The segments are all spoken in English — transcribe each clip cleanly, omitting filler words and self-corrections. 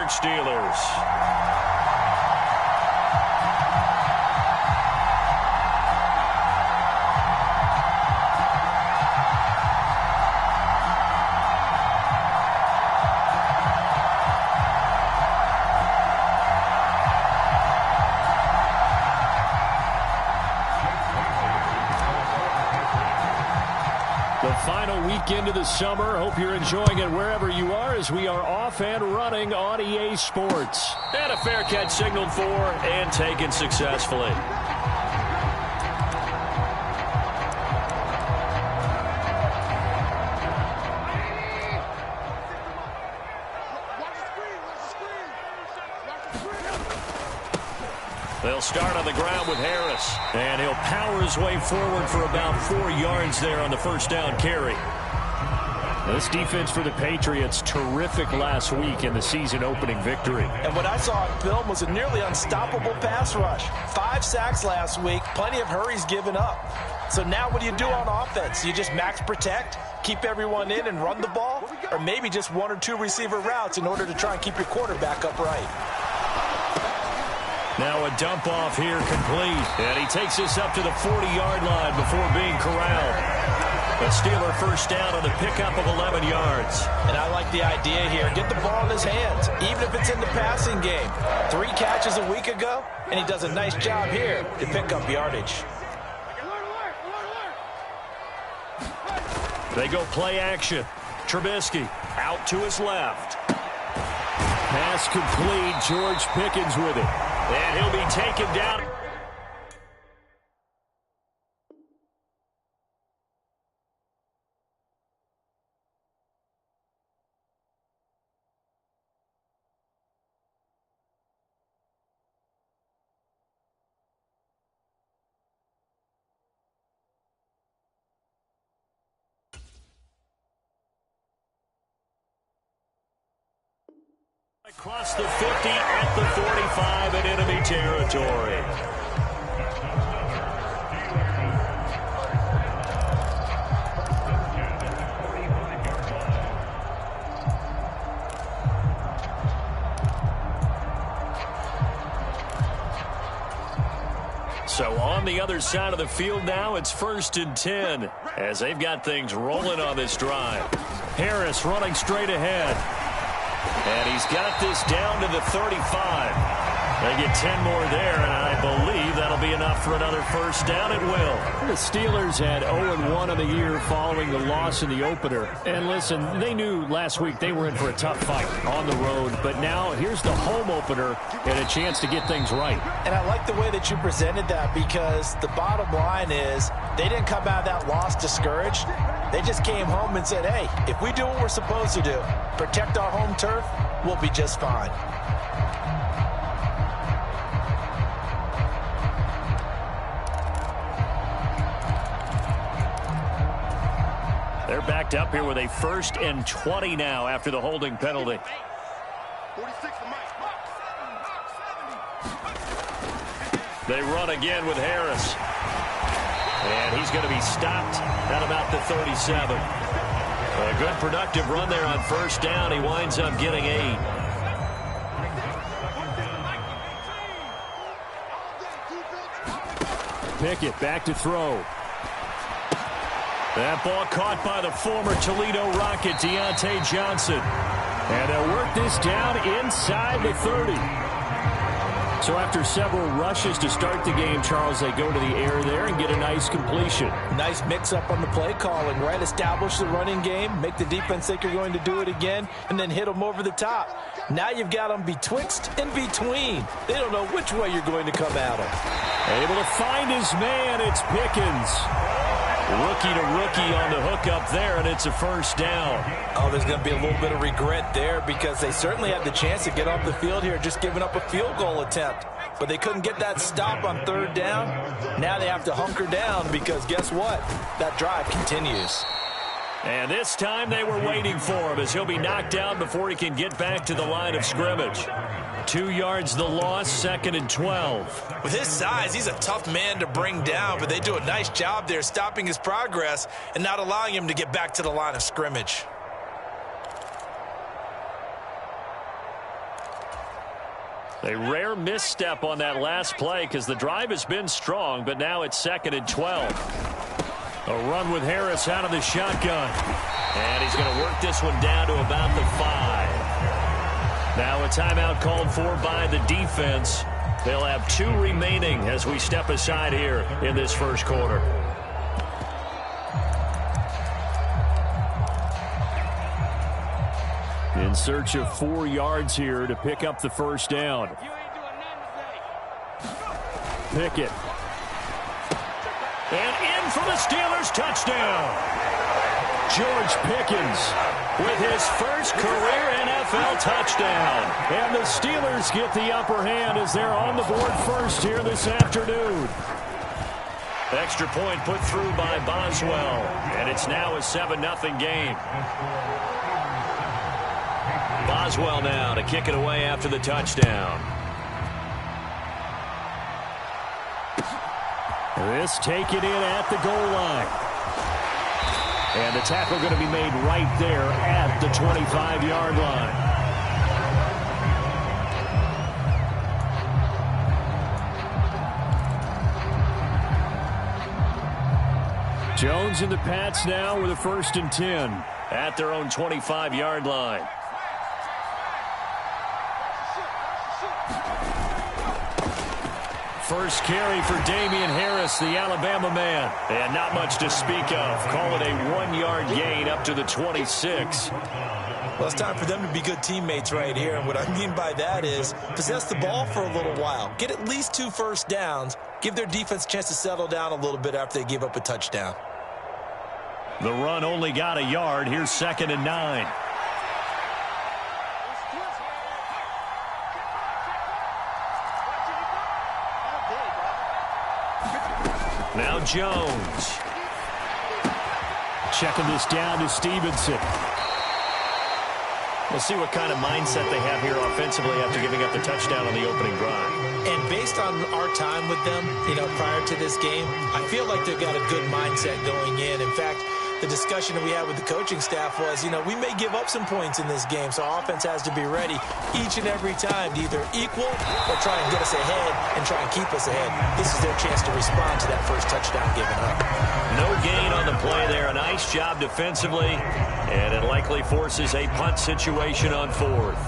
Pittsburgh Steelers. The final weekend of the summer. Hope you're enjoying it wherever you are as we are off and running on EA Sports. And a fair catch signaled for and taken successfully. They'll start on the ground with Harris. And he'll power his way forward for about 4 yards there on the first down carry. This defense for the Patriots, terrific last week in the season opening victory. And what I saw on film was a nearly unstoppable pass rush. 5 sacks last week, plenty of hurries given up. So now what do you do on offense? You just max protect, keep everyone in and run the ball? Or maybe just 1 or 2 receiver routes in order to try and keep your quarterback upright? Now a dump off here complete. And he takes this up to the 40-yard line before being corralled. A Steeler first down on the pickup of 11 yards. And I like the idea here. Get the ball in his hands, even if it's in the passing game. 3 catches a week ago, and he does a nice job here to pick up yardage. They go play action. Trubisky out to his left. Pass complete. George Pickens with it. And he'll be taken down. Across the 50 at the 45 in enemy territory. So on the other side of the field now, it's 1st and 10 as they've got things rolling on this drive. Harris running straight ahead. And he's got this down to the 35. They get 10 more there, and I believe that'll be enough for another first down. It will. The Steelers had 0-1 on the year following the loss in the opener. And listen, they knew last week they were in for a tough fight on the road. But now here's the home opener and a chance to get things right. And I like the way that you presented that, because the bottom line is they didn't come out of that loss discouraged. They just came home and said, hey, if we do what we're supposed to do, protect our home turf, we'll be just fine. They're backed up here with a 1st and 20 now after the holding penalty. They run again with Harris. And he's going to be stopped at about the 37. A good productive run there on first down. He winds up getting 8. Pickett back to throw. That ball caught by the former Toledo Rocket, Deontay Johnson. And they'll work this down inside the 30. So after several rushes to start the game, Charles, they go to the air there and get a nice completion. Nice mix-up on the play calling, right? Establish the running game, make the defense think you're going to do it again, and then hit them over the top. Now you've got them betwixt and between. They don't know which way you're going to come at them. Able to find his man, it's Pickens. Rookie to rookie on the hook up there, and it's a first down. Oh, there's going to be a little bit of regret there, because they certainly had the chance to get off the field here, just giving up a field goal attempt. But they couldn't get that stop on 3rd down. Now they have to hunker down, because guess what? That drive continues. And this time they were waiting for him, as he'll be knocked down before he can get back to the line of scrimmage. 2 yards the loss, 2nd and 12. With his size, he's a tough man to bring down, but they do a nice job there stopping his progress and not allowing him to get back to the line of scrimmage. A rare misstep on that last play because the drive has been strong, but now it's 2nd and 12. A run with Harris out of the shotgun. And he's going to work this one down to about the 5. Now a timeout called for by the defense. They'll have 2 remaining as we step aside here in this first quarter. In search of 4 yards here to pick up the first down. Pickett. And in for the Steelers, touchdown. George Pickens with his first career NFL touchdown. And the Steelers get the upper hand as they're on the board first here this afternoon. Extra point put through by Boswell. And it's now a 7-0 game. Boswell now to kick it away after the touchdown. This taken in at the goal line. And the tackle going to be made right there at the 25-yard line. Jones and the Pats now with a 1st and 10 at their own 25-yard line. First carry for Damian Harris, the Alabama man. And not much to speak of. Call it a 1-yard gain up to the 26. Well, it's time for them to be good teammates right here. And what I mean by that is possess the ball for a little while. Get at least 2 first downs. Give their defense a chance to settle down a little bit after they give up a touchdown. The run only got a yard. Here's 2nd and 9. Now Jones. Checking this down to Stevenson. We'll see what kind of mindset they have here offensively after giving up the touchdown on the opening drive. And based on our time with them, prior to this game, I feel like they've got a good mindset going in. In fact, the discussion that we had with the coaching staff was, we may give up some points in this game, so our offense has to be ready each and every time to either equal or try and get us ahead and try and keep us ahead. This is their chance to respond to that first touchdown given up. No gain on the play there. A nice job defensively, and it likely forces a punt situation on 4th.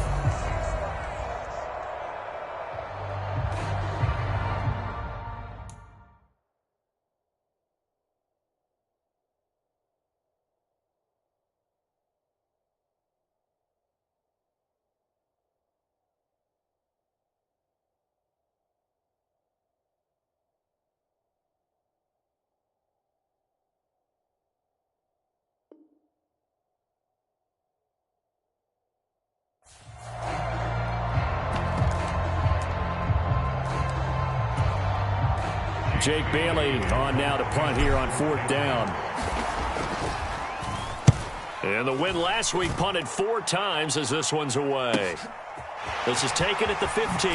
Jake Bailey on now to punt here on 4th down. And the win last week punted 4 times as this one's away. This is taken at the 15.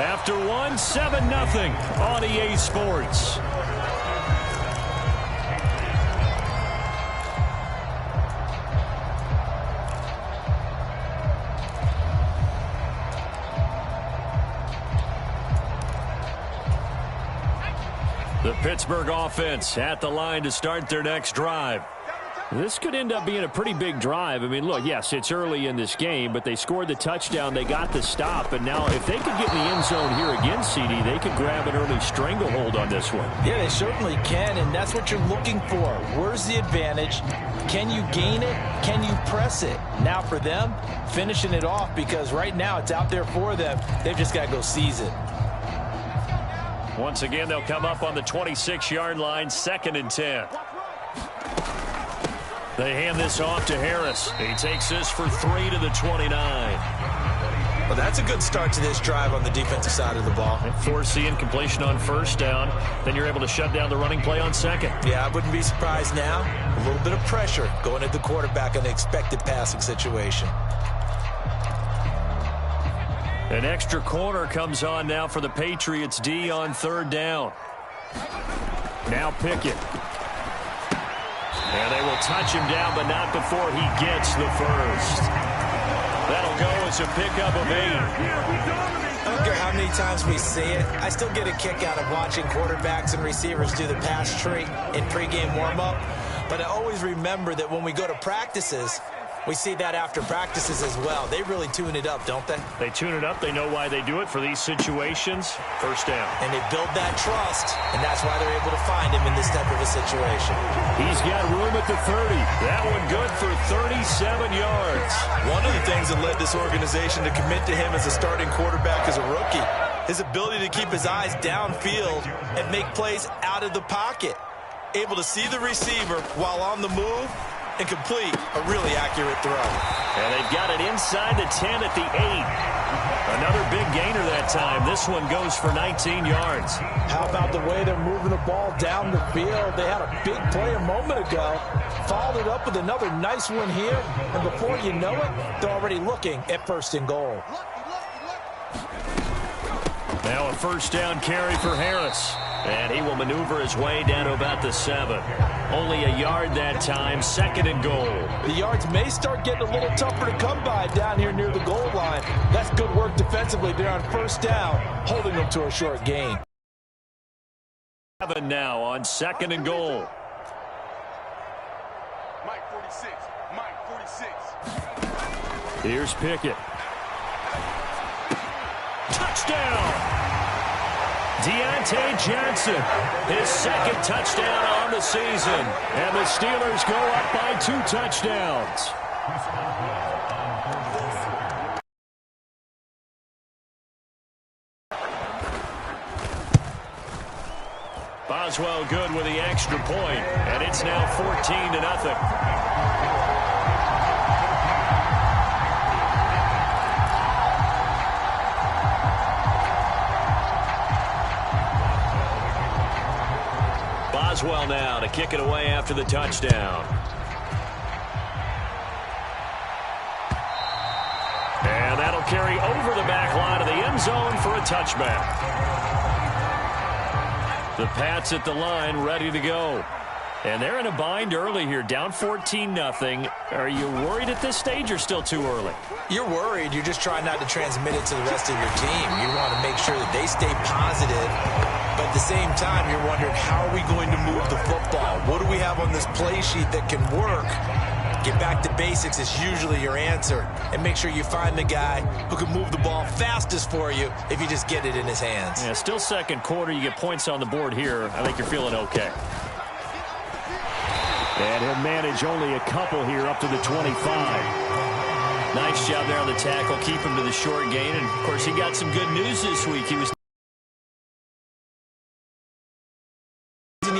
After 1, 7-0 on EA Sports. The Pittsburgh offense at the line to start their next drive. This could end up being a pretty big drive. I mean, look, yes, it's early in this game, but they scored the touchdown. They got the stop, and now if they could get in the end zone here again, CD, they could grab an early stranglehold on this one. Yeah, they certainly can, and that's what you're looking for. Where's the advantage? Can you gain it? Can you press it? Now for them, finishing it off, because right now it's out there for them. They've just got to go seize it. Once again, they'll come up on the 26-yard line, 2nd and 10. They hand this off to Harris. He takes this for 3 to the 29. Well, that's a good start to this drive on the defensive side of the ball. Force incompletion on 1st down. Then you're able to shut down the running play on 2nd. Yeah, I wouldn't be surprised now. A little bit of pressure going at the quarterback in an expected passing situation. An extra corner comes on now for the Patriots D on 3rd down. Now Pickett. And they will touch him down, but not before he gets the first. That'll go as a pickup of 8. I don't care how many times we see it. I still get a kick out of watching quarterbacks and receivers do the pass tree in pregame warm-up. But I always remember that when we go to practices, we see that after practices as well. They really tune it up, don't they? They tune it up. They know why they do it for these situations. First down. And they build that trust, and that's why they're able to find him in this type of a situation. He's got room at the 30. That one good for 37 yards. One of the things that led this organization to commit to him as a starting quarterback as a rookie, his ability to keep his eyes downfield and make plays out of the pocket. Able to see the receiver while on the move and complete a really accurate throw. And they've got it inside the 10 at the 8. Another big gainer that time. This one goes for 19 yards. How about the way they're moving the ball down the field? They had a big play a moment ago. Followed it up with another nice one here. And before you know it, they're already looking at 1st and goal. Now a first down carry for Harris. And he will maneuver his way down to about the 7. Only a yard that time, 2nd and goal. The yards may start getting a little tougher to come by down here near the goal line. That's good work defensively there on 1st down, holding them to a short gain. 7 now on 2nd and goal. Mike 46. Mike 46. Here's Pickett. Touchdown! Deontay Johnson, his 2nd touchdown on the season. And the Steelers go up by 2 touchdowns. Boswell good with the extra point, and it's now 14-0. Boswell now to kick it away after the touchdown. And that'll carry over the back line of the end zone for a touchback. The Pats at the line ready to go. And they're in a bind early here, down 14-0. Are you worried at this stage or still too early? You're worried. You're just trying not to transmit it to the rest of your team. You want to make sure that they stay positive. But at the same time, you're wondering, how are we going to move the football? What do we have on this play sheet that can work? Get back to basics is usually your answer. And make sure you find the guy who can move the ball fastest for you if you just get it in his hands. Yeah, still 2nd quarter. You get points on the board here. I think you're feeling okay. And he'll manage only a couple here up to the 25. Nice job there on the tackle. Keep him to the short gain. And, of course, he got some good news this week. He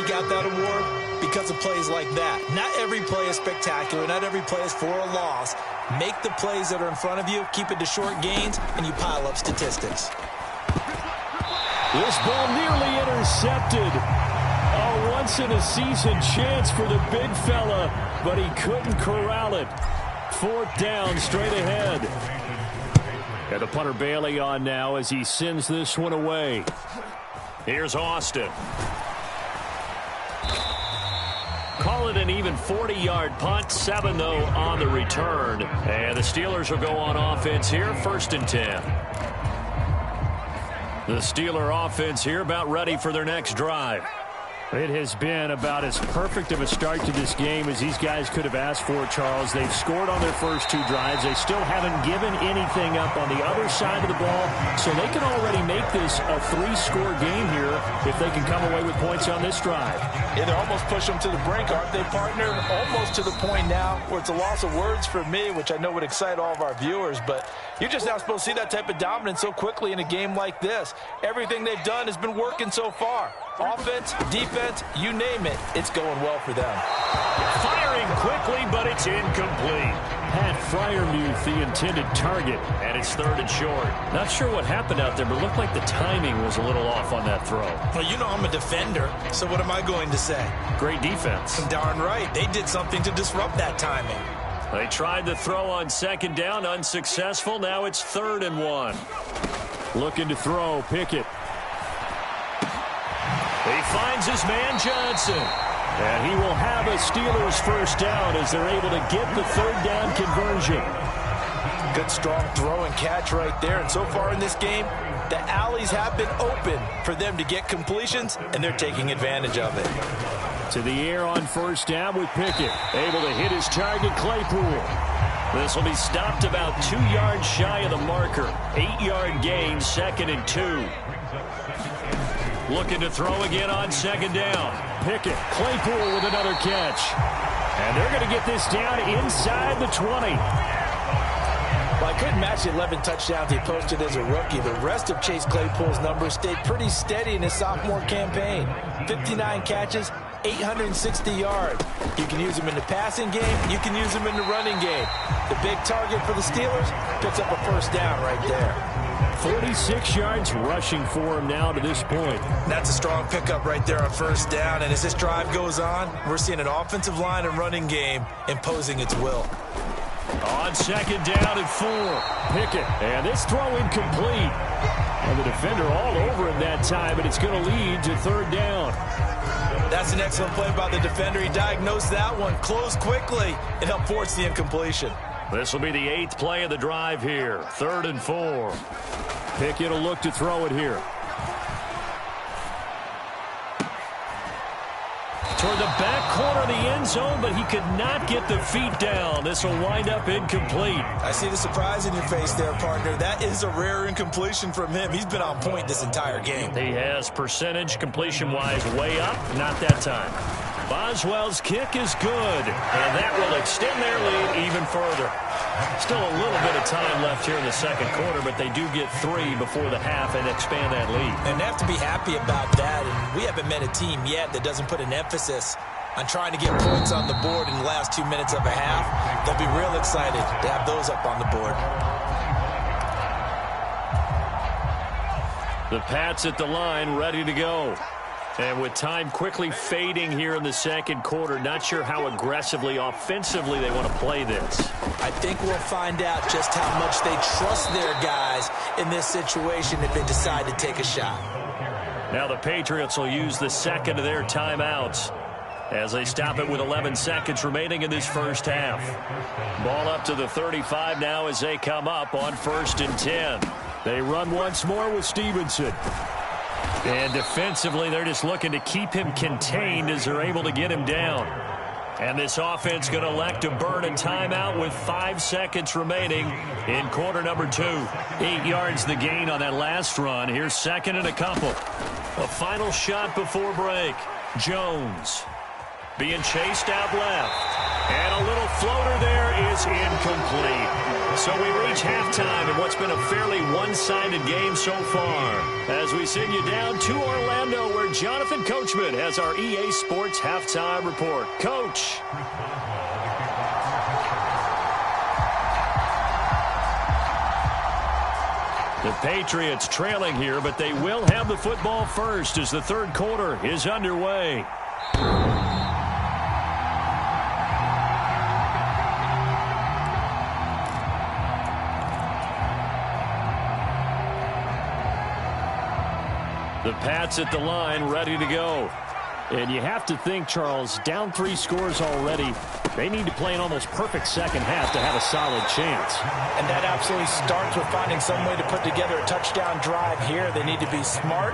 got that award because of plays like that. Not every play is spectacular. Not every play is for a loss. Make the plays that are in front of you, keep it to short gains, and you pile up statistics. This ball nearly intercepted. A once-in-a-season chance for the big fella, but he couldn't corral it. 4th down, straight ahead. And the punter Bailey on now as he sends this one away. Here's Austin. Call it an even 40-yard punt. 7, though, on the return. And the Steelers will go on offense here, 1st and 10. The Steeler offense here about ready for their next drive. It has been about as perfect of a start to this game as these guys could have asked for, Charles. They've scored on their first 2 drives. They still haven't given anything up on the other side of the ball, so they can already make this a 3-score game here if they can come away with points on this drive. Yeah, they're almost pushing them to the brink, aren't they, partner? Almost to the point now where it's a loss of words for me, which I know would excite all of our viewers, but you're just not supposed to see that type of dominance so quickly in a game like this. Everything they've done has been working so far. Offense, defense, you name it, it's going well for them. Firing quickly, but it's incomplete. Pat Fryermuth, the intended target. And it's 3rd and short. Not sure what happened out there, but it looked like the timing was a little off on that throw. Well, you know I'm a defender, so what am I going to say? Great defense. Darn right. They did something to disrupt that timing. They tried the throw on 2nd down, unsuccessful. Now it's 3rd and 1. Looking to throw, Pickett. He finds his man Johnson. And he will have a Steelers first down as they're able to get the third down conversion. Good strong throw and catch right there. And so far in this game, the alleys have been open for them to get completions, and they're taking advantage of it. To the air on first down with Pickett. Able to hit his target, Claypool. This will be stopped about 2 yards shy of the marker. 8-yard gain, 2nd and 2. Looking to throw again on second down. Pickett, Claypool with another catch. And they're going to get this down inside the 20. Well, I couldn't match the 11 touchdowns he posted as a rookie. The rest of Chase Claypool's numbers stayed pretty steady in his sophomore campaign. 59 catches, 860 yards. You can use him in the passing game. You can use him in the running game. The big target for the Steelers picks up a first down right there. 46 yards rushing for him now to this point. That's a strong pickup right there on first down. And as this drive goes on, we're seeing an offensive line and running game imposing its will. On second down and 4. Pickett. And this throw incomplete. And the defender all over him that time, and it's going to lead to third down. That's an excellent play by the defender. He diagnosed that one, closed quickly, and helped force the incompletion. This will be the 8th play of the drive here. 3rd and 4. Pickett will look to throw it here. Toward the back corner of the end zone, but he could not get the feet down. This will wind up incomplete. I see the surprise in your face there, partner. That is a rare incompletion from him. He's been on point this entire game. He has percentage completion-wise way up. Not that time. Boswell's kick is good, and that will extend their lead even further. Still a little bit of time left here in the second quarter, but they do get 3 before the half and expand that lead. And they have to be happy about that. And we haven't met a team yet that doesn't put an emphasis on trying to get points on the board in the last 2 minutes of a half. They'll be real excited to have those up on the board. The Pats at the line, ready to go. And with time quickly fading here in the second quarter, not sure how aggressively, offensively they want to play this. I think we'll find out just how much they trust their guys in this situation if they decide to take a shot. Now the Patriots will use the second of their timeouts as they stop it with 11 seconds remaining in this first half. Ball up to the 35 now as they come up on 1st and 10. They run once more with Stevenson. And defensively, they're just looking to keep him contained as they're able to get him down. And this offense going to elect to burn a timeout with 5 seconds remaining in quarter number 2. 8 yards the gain on that last run. Here's 2nd and a couple. A final shot before break. Jones being chased out left. And a little floater there is incomplete. So we reach halftime in what's been a fairly one-sided game so far. As we send you down to Orlando, where Jonathan Coachman has our EA Sports Halftime Report. Coach. The Patriots trailing here, but they will have the football first as the third quarter is underway. The Pats at the line, ready to go. And you have to think, Charles, down 3 scores already. They need to play an almost perfect second half to have a solid chance. And that absolutely starts with finding some way to put together a touchdown drive here. They need to be smart,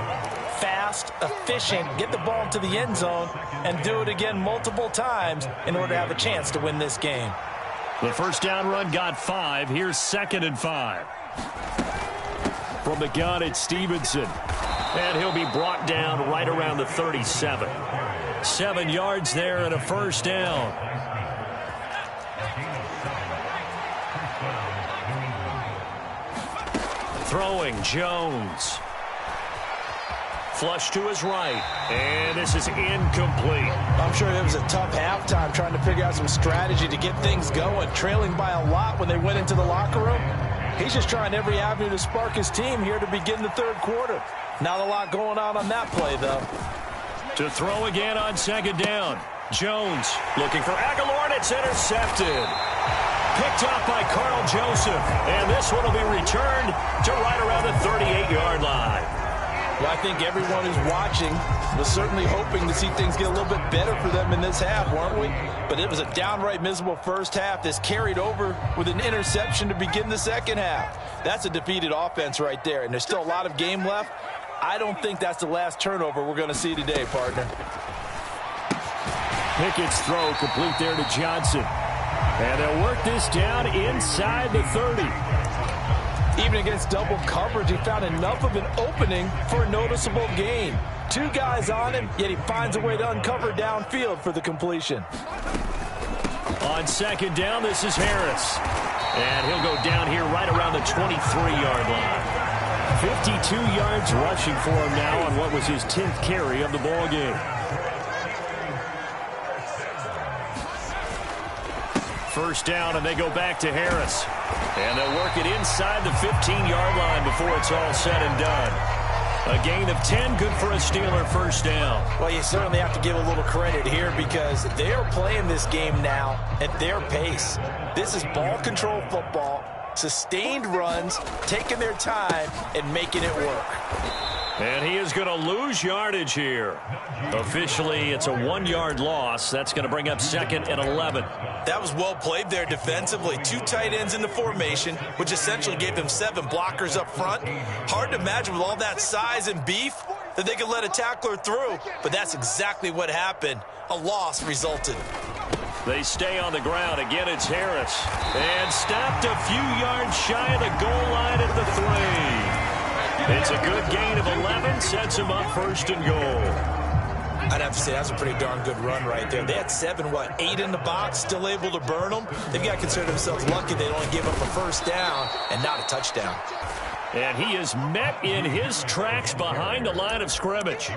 fast, efficient, get the ball to the end zone, and do it again multiple times in order to have a chance to win this game. The first down run got 5. Here's 2nd and 5. From the gun, it's Stevenson. And he'll be brought down right around the 37. 7 yards there and a first down. Throwing, Jones. Flush to his right. And this is incomplete. I'm sure it was a tough halftime trying to figure out some strategy to get things going. Trailing by a lot when they went into the locker room. He's just trying every avenue to spark his team here to begin the third quarter. Not a lot going on that play, though. To throw again on second down. Jones looking for Aguilar, and it's intercepted. Picked up by Carl Joseph. And this one will be returned to right around the 38-yard line. Well, I think everyone who's watching was certainly hoping to see things get a little bit better for them in this half, weren't we? But it was a downright miserable first half that's carried over with an interception to begin the second half. That's a defeated offense right there, and there's still a lot of game left. I don't think that's the last turnover we're going to see today, partner. Pickett's throw complete there to Johnson. And they'll work this down inside the 30. Even against double coverage, he found enough of an opening for a noticeable gain. Two guys on him, yet he finds a way to uncover downfield for the completion. On second down, this is Harris. And he'll go down here right around the 23-yard line. 52 yards rushing for him now on what was his 10th carry of the ball game. First down, and they go back to Harris. And they'll work it inside the 15-yard line before it's all said and done. A gain of 10, good for a Steeler first down. Well, you certainly have to give a little credit here because they're playing this game now at their pace. This is ball control football, sustained runs, taking their time and making it work. And he is going to lose yardage here. Officially, it's a 1-yard loss. That's going to bring up 2nd and 11. That was well played there defensively. Two tight ends in the formation, which essentially gave them 7 blockers up front. Hard to imagine with all that size and beef that they could let a tackler through, but that's exactly what happened. A loss resulted. They stay on the ground. Again, it's Harris. And stopped a few yards shy of the goal line at the 3. It's a good gain of 11, sets him up 1st and goal. I'd have to say that's a pretty darn good run right there. They had 8 in the box, still able to burn them. They've got to consider themselves lucky they only gave up a first down and not a touchdown. And he is met in his tracks behind the line of scrimmage.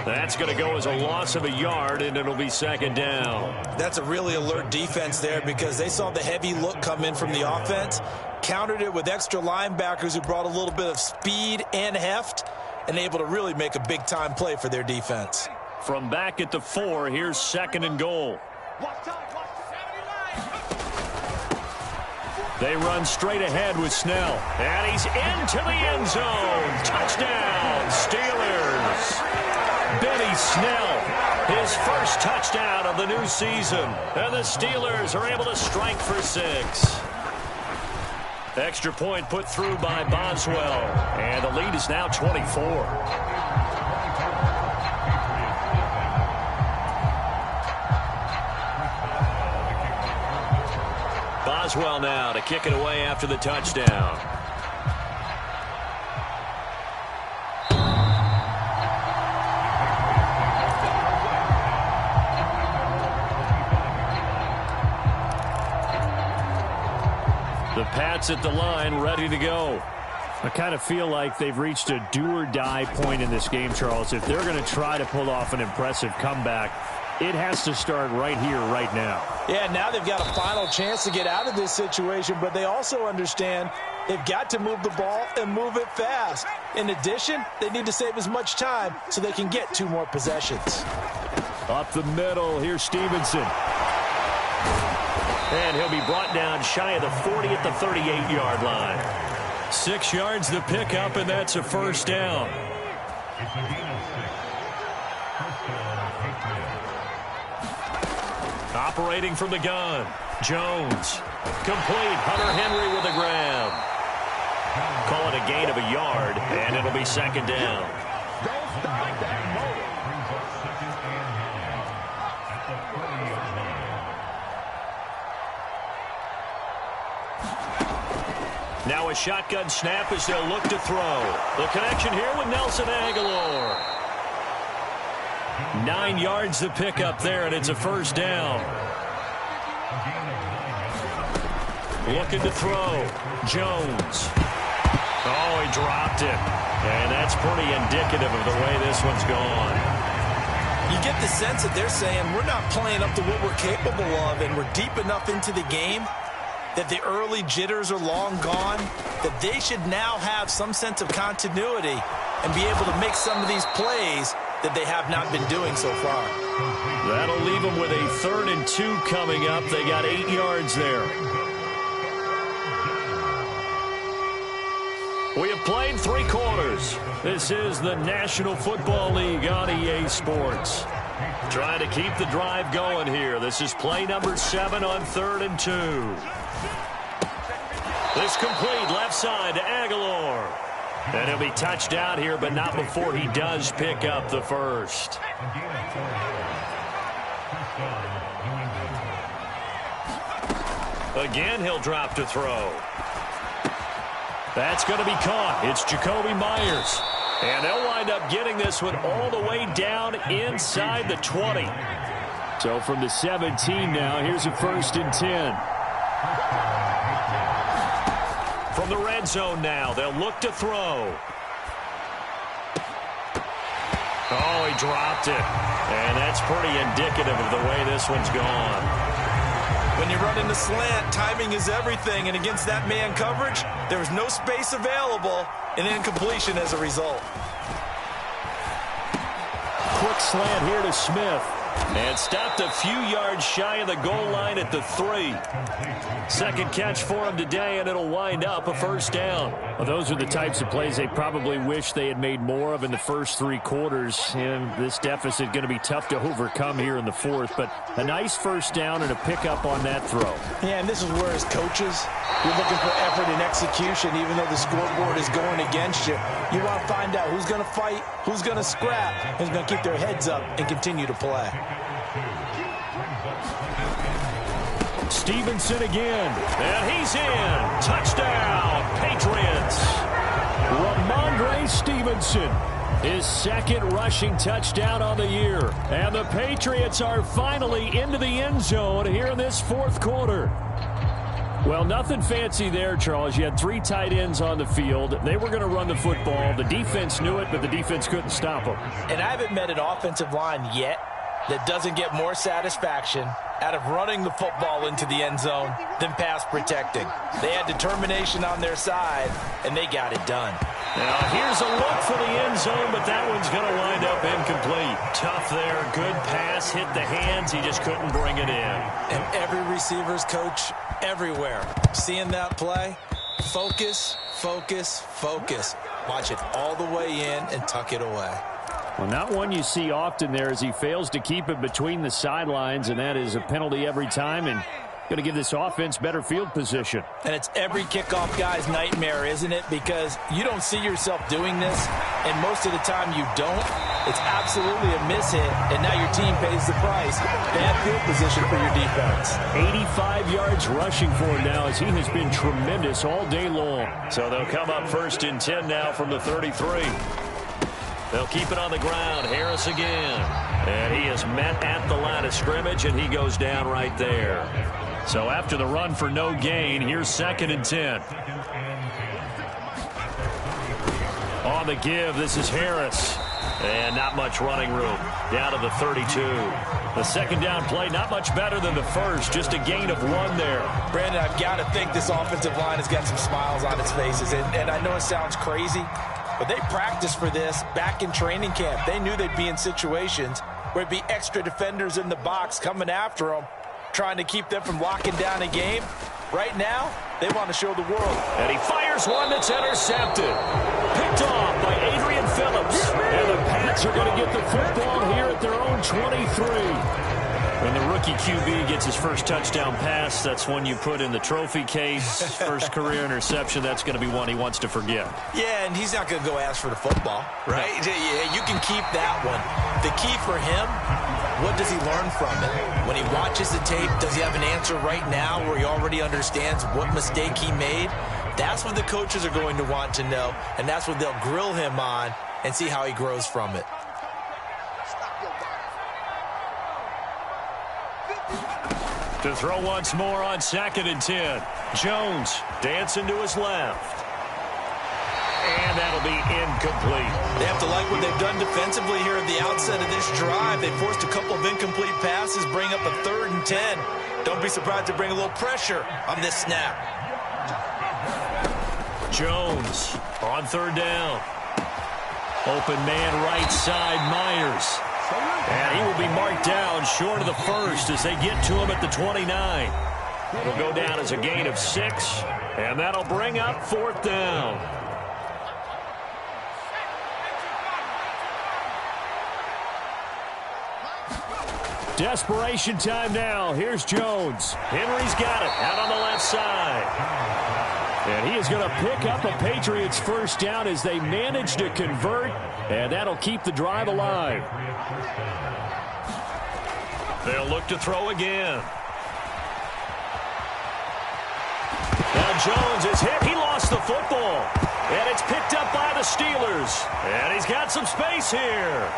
That's going to go as a loss of a yard, and it'll be 2nd down. That's a really alert defense there because they saw the heavy look come in from the offense, countered it with extra linebackers who brought a little bit of speed and heft, and able to really make a big-time play for their defense. From back at the 4, here's 2nd and goal. They run straight ahead with Snell. And he's into the end zone. Touchdown, Steelers. Benny Snell, his first touchdown of the new season. And the Steelers are able to strike for 6. Extra point put through by Boswell. And the lead is now 24. Boswell now to kick it away after the touchdown. The Pats at the line, ready to go. I kind of feel like they've reached a do-or-die point in this game, Charles. If they're going to try to pull off an impressive comeback, it has to start right here, right now. Yeah, now they've got a final chance to get out of this situation, but they also understand they've got to move the ball and move it fast. In addition, they need to save as much time so they can get 2 more possessions. Up the middle, here's Stevenson. And he'll be brought down shy of the 40 at the 38-yard line. 6 yards the pickup, and that's a first down. Operating from the gun, Jones. Complete, Hunter Henry with a grab. Call it a gain of a yard, and it'll be 2nd down. Now a shotgun snap as they'll look to throw. The connection here with Nelson Aguilar. 9 yards the pickup there, and it's a first down. Looking to throw. Jones. Oh, he dropped it. And that's pretty indicative of the way this one's gone. You get the sense that they're saying we're not playing up to what we're capable of, and we're deep enough into the game that the early jitters are long gone, that they should now have some sense of continuity and be able to make some of these plays that they have not been doing so far. That'll leave them with a 3rd and 2 coming up. They got 8 yards there. We have played 3 quarters. This is the National Football League on EA Sports. Trying to keep the drive going here. This is play number 7 on 3rd and 2. This complete left side to Aguilar. And he'll be touched out here, but not before he does pick up the first. Again, he'll drop to throw. That's going to be caught. It's Jacoby Myers. And they'll wind up getting this one all the way down inside the 20. So from the 17 now, here's a 1st and 10. From the red zone now, they'll look to throw. Oh, he dropped it. And that's pretty indicative of the way this one's gone. When you run in the slant, timing is everything, and against that man coverage, there was no space available, and incompletion as a result. Quick slant here to Smith. And stopped a few yards shy of the goal line at the 3. Second catch for him today, and it'll wind up a 1st down. Well, those are the types of plays they probably wish they had made more of in the first 3 quarters. And this deficit going to be tough to overcome here in the 4th. But a nice 1st down and a pickup on that throw. Yeah, and this is where, as coaches, you're looking for effort and execution, even though the scoreboard is going against you. You want to find out who's going to fight, who's going to scrap, who's going to keep their heads up and continue to play. Stevenson again, and he's in. Touchdown, Patriots. Ramondre Stevenson, his 2nd rushing touchdown on the year. And the Patriots are finally into the end zone here in this 4th quarter. Well, nothing fancy there, Charles. You had 3 tight ends on the field. They were going to run the football. The defense knew it, but the defense couldn't stop them. And I haven't met an offensive line yet that doesn't get more satisfaction out of running the football into the end zone than pass protecting. They had determination on their side, and they got it done. Now, here's a look for the end zone, but that one's going to wind up incomplete. Tough there. Good pass. Hit the hands. He just couldn't bring it in. And every receiver's coach everywhere, seeing that play, focus, focus, focus. Watch it all the way in and tuck it away. Well, not one you see often there as he fails to keep it between the sidelines, and that is a penalty every time, and going to give this offense better field position. And it's every kickoff guy's nightmare, isn't it? Because you don't see yourself doing this, and most of the time you don't. It's absolutely a mishit, and now your team pays the price. Bad field position for your defense. 85 yards rushing for him now as he has been tremendous all day long. So they'll come up 1st and 10 now from the 33. They'll keep it on the ground. Harris again. And he is met at the line of scrimmage, and he goes down right there. So after the run for no gain, here's 2nd and 10. On the give, this is Harris. And not much running room. Down to the 32. The 2nd down play, not much better than the first. Just a gain of 1 there. Brandon, I've got to think this offensive line has got some smiles on its faces. And I know it sounds crazy, but they practiced for this back in training camp. They knew they'd be in situations where it'd be extra defenders in the box coming after them, trying to keep them from locking down a game. Right now, they want to show the world. And he fires one that's intercepted. Picked off by Adrian Phillips. And the Pats are going to get the football here at their own 23. When the rookie QB gets his first touchdown pass, that's one you put in the trophy case. First career interception, that's going to be one he wants to forget. Yeah, and he's not going to go ask for the football, right? Yeah, you can keep that one. The key for him, what does he learn from it? When he watches the tape, does he have an answer right now where he already understands what mistake he made? That's what the coaches are going to want to know, and that's what they'll grill him on and see how he grows from it. To throw once more on 2nd and 10. Jones dancing to his left. And that'll be incomplete. They have to like what they've done defensively here at the outset of this drive. They forced a couple of incomplete passes, bring up a 3rd and 10. Don't be surprised to bring a little pressure on this snap. Jones on 3rd down. Open man right side, Myers. And he will be marked down short of the first as they get to him at the 29. It'll go down as a gain of 6, and that'll bring up 4th down. Desperation time now. Here's Jones. Henry's got it out on the left side. And he is going to pick up a Patriots first down as they manage to convert, and that'll keep the drive alive. They'll look to throw again. Now Jones is hit. He lost the football. And it's picked up by the Steelers. And he's got some space here.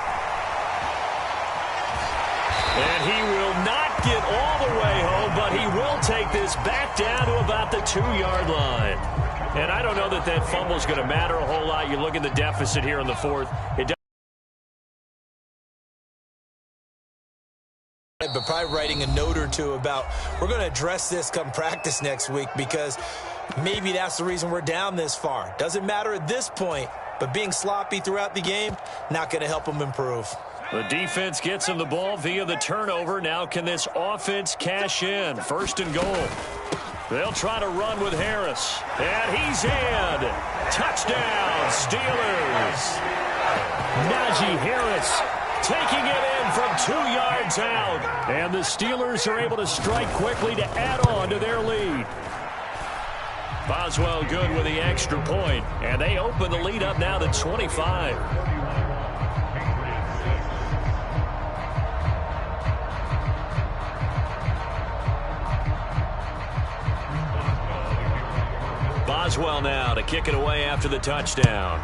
And he will not get all the way home, but he will take this back down to about the 2-yard line. And I don't know that that fumble is going to matter a whole lot. You look at the deficit here in the fourth. But probably writing a note or two about we're going to address this come practice next week, because maybe that's the reason we're down this far. Doesn't matter at this point, but being sloppy throughout the game, not going to help them improve. The defense gets him the ball via the turnover. Now can this offense cash in? 1st and goal. They'll try to run with Harris. And he's in. Touchdown, Steelers. Najee Harris taking it in from 2 yards out. And the Steelers are able to strike quickly to add on to their lead. Boswell good with the extra point. And they open the lead up now to 25. Boswell now to kick it away after the touchdown.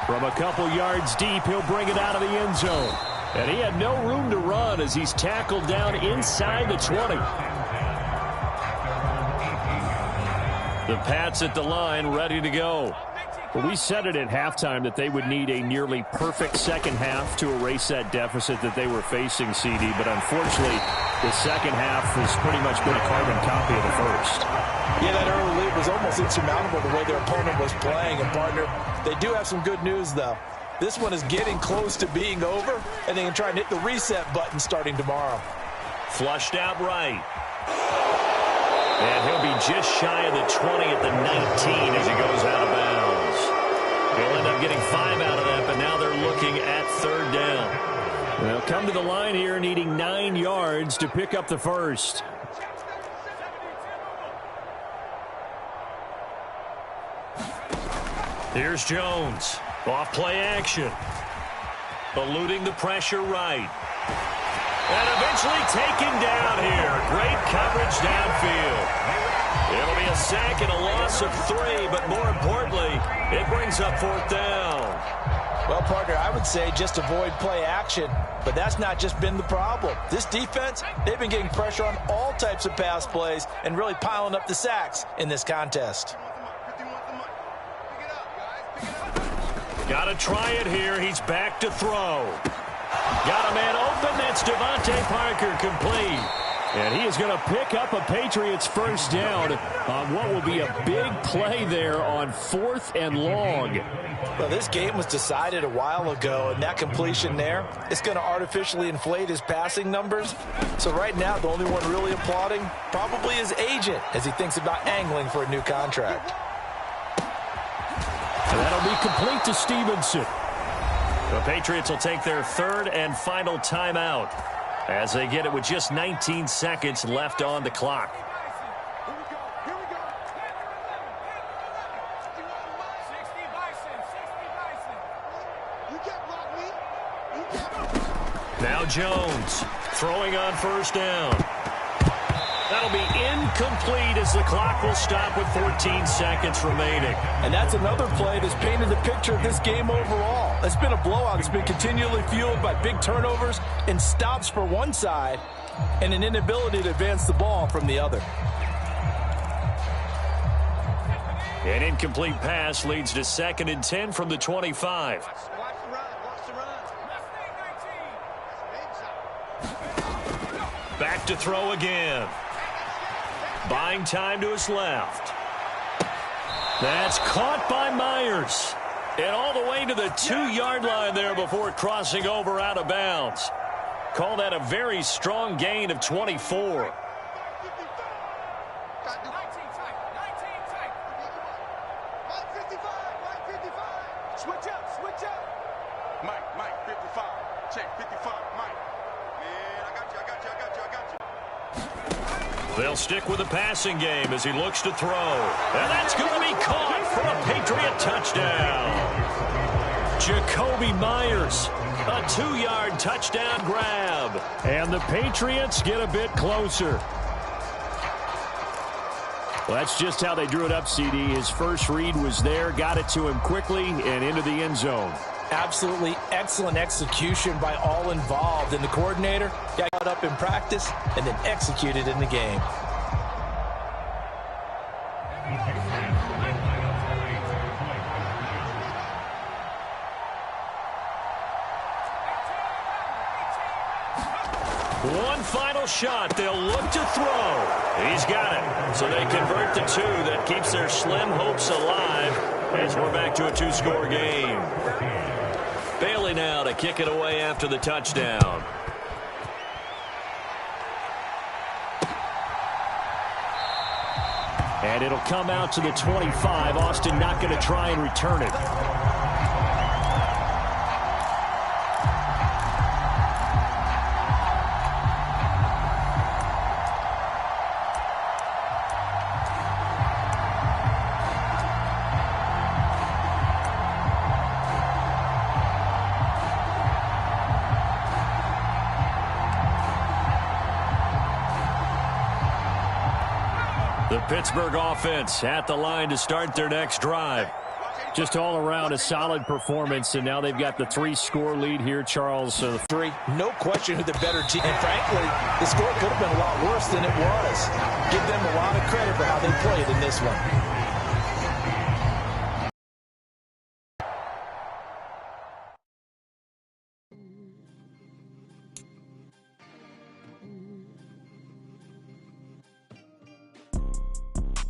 From a couple yards deep, he'll bring it out of the end zone. And he had no room to run as he's tackled down inside the 20. The Pats at the line, ready to go. Well, we said it at halftime that they would need a nearly perfect second half to erase that deficit that they were facing, CD. But unfortunately, the second half has pretty much been a carbon copy of the first. Yeah, that early lead was almost insurmountable the way their opponent was playing. And, partner, they do have some good news, though. This one is getting close to being over, and they can try and hit the reset button starting tomorrow. Flushed out right. And he'll be just shy of the 20 at the 19 as he goes out of bounds. He'll end up getting 5 out of that, but now they're looking at 3rd down. They'll come to the line here needing 9 yards to pick up the first. Here's Jones. Off play action. Eluding the pressure right. And eventually taken down here. Great coverage downfield. It'll be a sack and a loss of 3, but more importantly, it brings up 4th down. Well, partner, I would say just avoid play action, but that's not just been the problem. This defense, they've been getting pressure on all types of pass plays and really piling up the sacks in this contest. Got to try it here. He's back to throw. Got a man open. That's Devontae Parker, complete. And he is going to pick up a Patriots first down on what will be a big play there on 4th and long. Well, this game was decided a while ago, and that completion there, it's going to artificially inflate his passing numbers. So right now, the only one really applauding probably his agent as he thinks about angling for a new contract. And that'll be complete to Stevenson. The Patriots will take their 3rd and final timeout as they get it with just 19 seconds left on the clock. Now Jones throwing on 1st down. That'll be incomplete as the clock will stop with 14 seconds remaining. And that's another play that's painted the picture of this game overall. It's been a blowout. It's been continually fueled by big turnovers and stops for one side and an inability to advance the ball from the other. An incomplete pass leads to 2nd and 10 from the 25. Back to throw again. Buying time to his left. That's caught by Myers. And all the way to the 2-yard line there before crossing over out of bounds. Call that a very strong gain of 24. Mike, 55. Check, 55, Mike. Man, I got you. They'll stick with the passing game as he looks to throw. And that's going to be caught for a Patriot touchdown. Jacoby Myers, a 2-yard touchdown grab. And the Patriots get a bit closer. Well, that's just how they drew it up, CD. His first read was there, got it to him quickly, and into the end zone. Absolutely excellent execution by all involved. And the coordinator got caught up in practice and then executed in the game. One final shot. They'll look to throw. He's got it. So they convert the 2. That keeps their slim hopes alive as we're back to a 2-score game. Bailey now to kick it away after the touchdown. And it'll come out to the 25. Austin not going to try and return it. The Pittsburgh offense at the line to start their next drive. Just all around a solid performance, and now they've got the 3-score lead here, Charles. So 3, no question who the better team. And frankly, the score could have been a lot worse than it was. Give them a lot of credit for how they played in this one.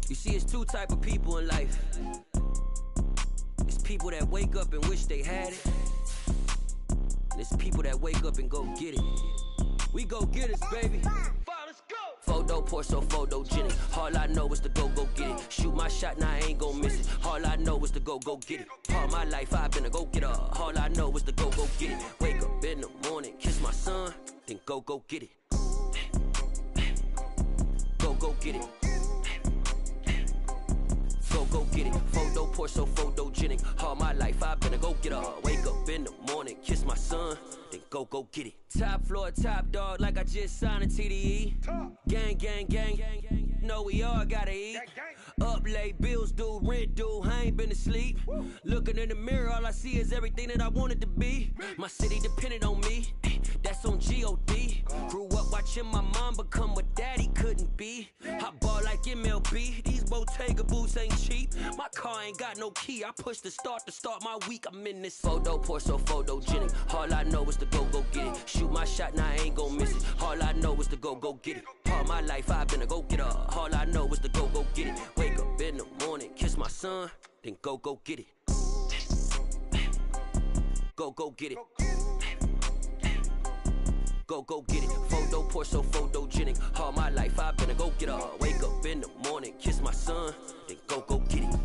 You see, it's 2 type of people in life. It's people that wake up and wish they had it. And it's people that wake up and go get it. We go get it, baby. Let's go. Photo pour so photogenic. All I know is to go get it. Shoot my shot, now I ain't gon' miss it. All I know is to go get it. All my life I've been a go getter. All I know is to go get it. Wake up in the morning, kiss my son, then go get it. Go get it. Go get it. Photo pour so photogenic. All my life I've been a go-getter. Wake up in the morning, kiss my son, then go get it. Top floor, top dog, like I just signed a TDE. Gang. Know we all gotta eat. Up late, bills due, rent due, I ain't been asleep. Looking in the mirror, all I see is everything that I wanted to be. My city depended on me, that's on G.O.D. Grew up watching my mom become what daddy couldn't be. I ball like MLB, these Bottega boots ain't cheap. My car ain't got no key, I push the start to start my week. I'm in this photo pour so photogenic. All I know is to go get it. Shoot my shot, now I ain't gon' miss it. All I know is to go get it. All my life I've been a go-getter. All I know is to go get it. Wake up in the morning, kiss my son, then go get it. Go get it. Go get it. Photo pour so photogenic. All my life I've been a go-getter. Wake up in the morning, kiss my son, then go get it.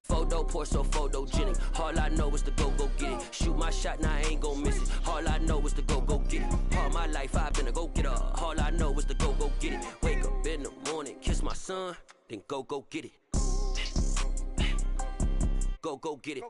Photo pour so photogenic. All I know is to go get it. Shoot my shot, now I ain't gon' miss it. All I know is to go get it. All my life I've been a go-getter. All I know is to go get it. Wake up in the morning, kiss my son, then go get it. Go get it.